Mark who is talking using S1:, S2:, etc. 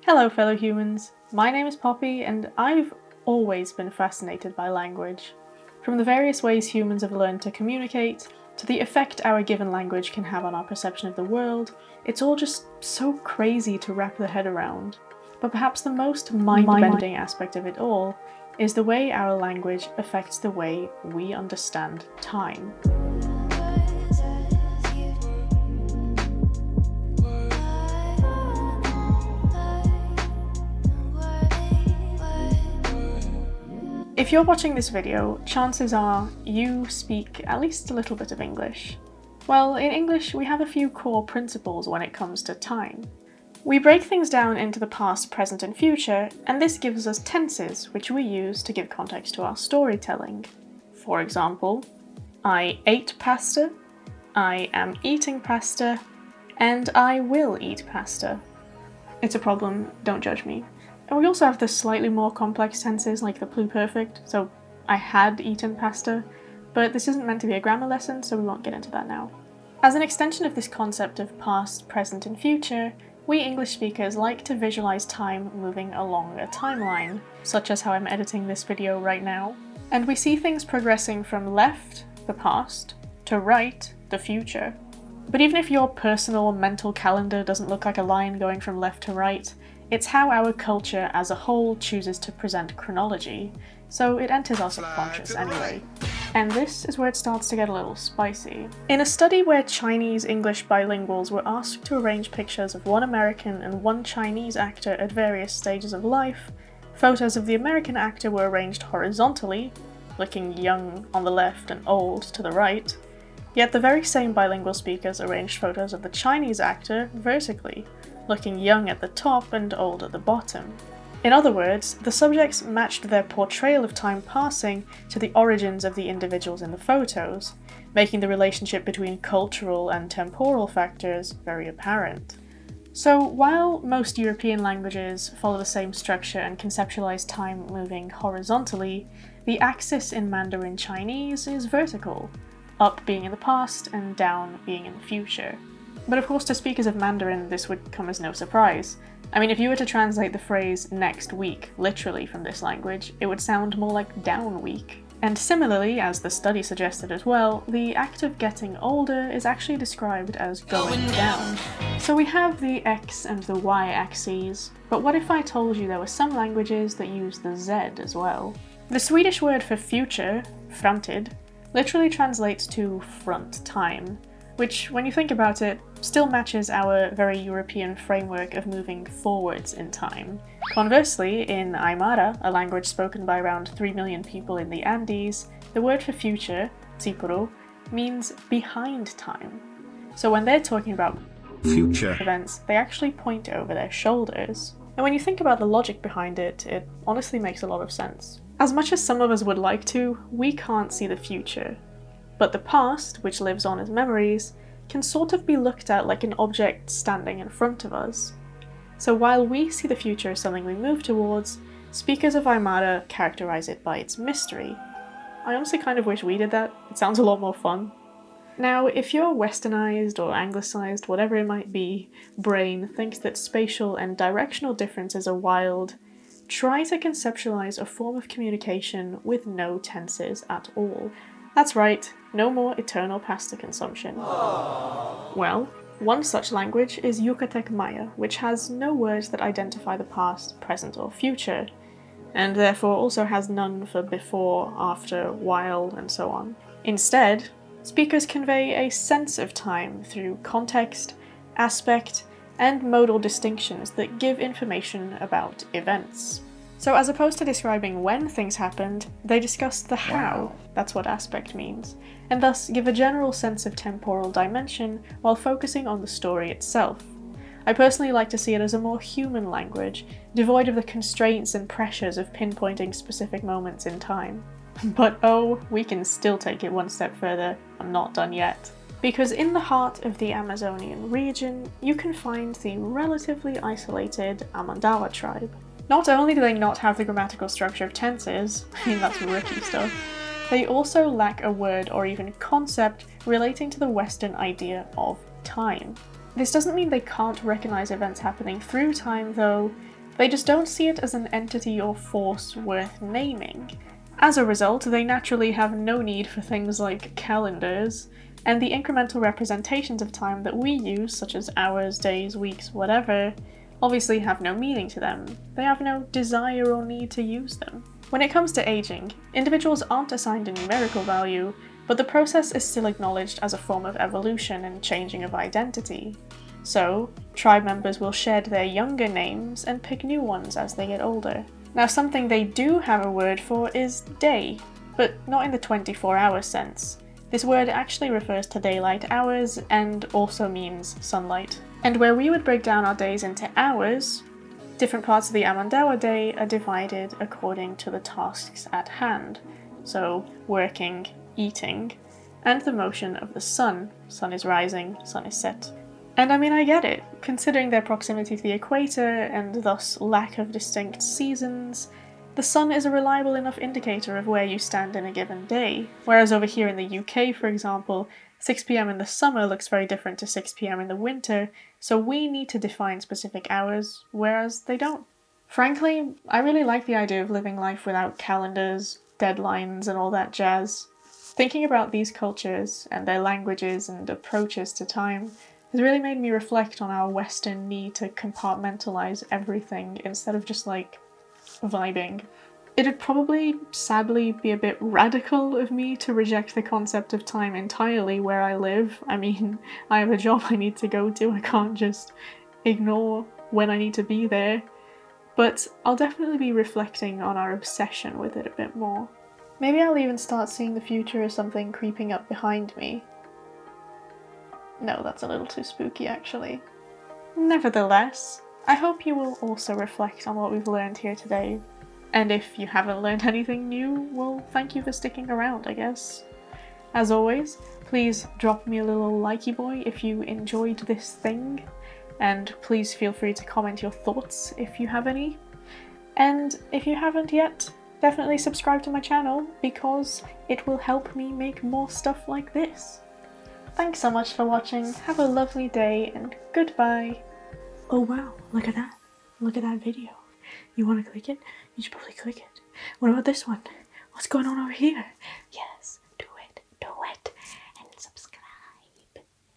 S1: Hello fellow humans, my name is Poppy and I've always been fascinated by language. From the various ways humans have learned to communicate, to the effect our given language can have on our perception of the world, it's all just so crazy to wrap the head around. But perhaps the most mind-bending aspect of it all is the way our language affects the way we understand time. If you're watching this video, chances are you speak at least a little bit of English. Well, in English we have a few core principles when it comes to time. We break things down into the past, present and future, and this gives us tenses which we use to give context to our storytelling. For example, I ate pasta, I am eating pasta, and I will eat pasta. It's a problem, don't judge me. And we also have the slightly more complex tenses like the pluperfect, so I had eaten pasta, but this isn't meant to be a grammar lesson, so we won't get into that now. As an extension of this concept of past, present and future, we English speakers like to visualize time moving along a timeline, such as how I'm editing this video right now. And we see things progressing from left, the past, to right, the future. But even if your personal mental calendar doesn't look like a line going from left to right, it's how our culture as a whole chooses to present chronology, so it enters our subconscious anyway. And this is where it starts to get a little spicy. In a study where Chinese-English bilinguals were asked to arrange pictures of one American and one Chinese actor at various stages of life, photos of the American actor were arranged horizontally, looking young on the left and old to the right, yet the very same bilingual speakers arranged photos of the Chinese actor vertically, looking young at the top and old at the bottom. In other words, the subjects matched their portrayal of time passing to the origins of the individuals in the photos, making the relationship between cultural and temporal factors very apparent. So while most European languages follow the same structure and conceptualize time moving horizontally, the axis in Mandarin Chinese is vertical, up being in the past and down being in the future. But of course to speakers of Mandarin this would come as no surprise. I mean, if you were to translate the phrase next week literally from this language, it would sound more like down week. And similarly, as the study suggested as well, the act of getting older is actually described as going down. So we have the X and the Y axes, but what if I told you there were some languages that use the Z as well? The Swedish word for future, framtid, literally translates to front time, which, when you think about it, still matches our very European framework of moving forwards in time. Conversely, in Aymara, a language spoken by around 3 million people in the Andes, the word for future, tsipuru, means behind time. So when they're talking about future events, they actually point over their shoulders. And when you think about the logic behind it, it honestly makes a lot of sense. As much as some of us would like to, we can't see the future. But the past, which lives on as memories, can sort of be looked at like an object standing in front of us. So while we see the future as something we move towards, speakers of Aymara characterize it by its mystery. I honestly kind of wish we did that. It sounds a lot more fun. Now, if your westernized or anglicized, whatever it might be, brain thinks that spatial and directional differences are wild, try to conceptualize a form of communication with no tenses at all. That's right, no more eternal pasta consumption. Well, one such language is Yucatec Maya, which has no words that identify the past, present or future, and therefore also has none for before, after, while, and so on. Instead, speakers convey a sense of time through context, aspect, and modal distinctions that give information about events. So as opposed to describing when things happened, they discuss the how, that's what aspect means, and thus give a general sense of temporal dimension while focusing on the story itself. I personally like to see it as a more human language, devoid of the constraints and pressures of pinpointing specific moments in time. But oh, we can still take it one step further. I'm not done yet. Because in the heart of the Amazonian region, you can find the relatively isolated Amandawa tribe. Not only do they not have the grammatical structure of tenses, I mean that's rookie stuff, they also lack a word or even concept relating to the Western idea of time. This doesn't mean they can't recognize events happening through time though, they just don't see it as an entity or force worth naming. As a result, they naturally have no need for things like calendars, and the incremental representations of time that we use, such as hours, days, weeks, whatever, obviously have no meaning to them. They have no desire or need to use them. When it comes to aging, individuals aren't assigned a numerical value, but the process is still acknowledged as a form of evolution and changing of identity. So, tribe members will shed their younger names and pick new ones as they get older. Now, something they do have a word for is day, but not in the 24-hour sense. This word actually refers to daylight hours and also means sunlight. And where we would break down our days into hours, different parts of the Amandawa day are divided according to the tasks at hand. So, working, eating, and the motion of the sun. Sun is rising, sun is set. And I mean, I get it. Considering their proximity to the equator and thus lack of distinct seasons, the sun is a reliable enough indicator of where you stand in a given day. Whereas over here in the UK, for example, 6 PM in the summer looks very different to 6 PM in the winter, so we need to define specific hours, whereas they don't. Frankly, I really like the idea of living life without calendars, deadlines, and all that jazz. Thinking about these cultures and their languages and approaches to time has really made me reflect on our Western need to compartmentalize everything instead of just like vibing. It'd probably, sadly, be a bit radical of me to reject the concept of time entirely where I live. I mean, I have a job I need to go to, I can't just ignore when I need to be there. But I'll definitely be reflecting on our obsession with it a bit more. Maybe I'll even start seeing the future as something creeping up behind me. No, that's a little too spooky actually. Nevertheless, I hope you will also reflect on what we've learned here today. And if you haven't learned anything new, well, thank you for sticking around, I guess. As always, please drop me a little likey boy if you enjoyed this thing, and please feel free to comment your thoughts if you have any. And if you haven't yet, definitely subscribe to my channel because it will help me make more stuff like this. Thanks so much for watching, have a lovely day, and goodbye. Oh wow, look at that. Look at that video. You want to click it? You should probably click it. What about this one? What's going on over here? Yeah.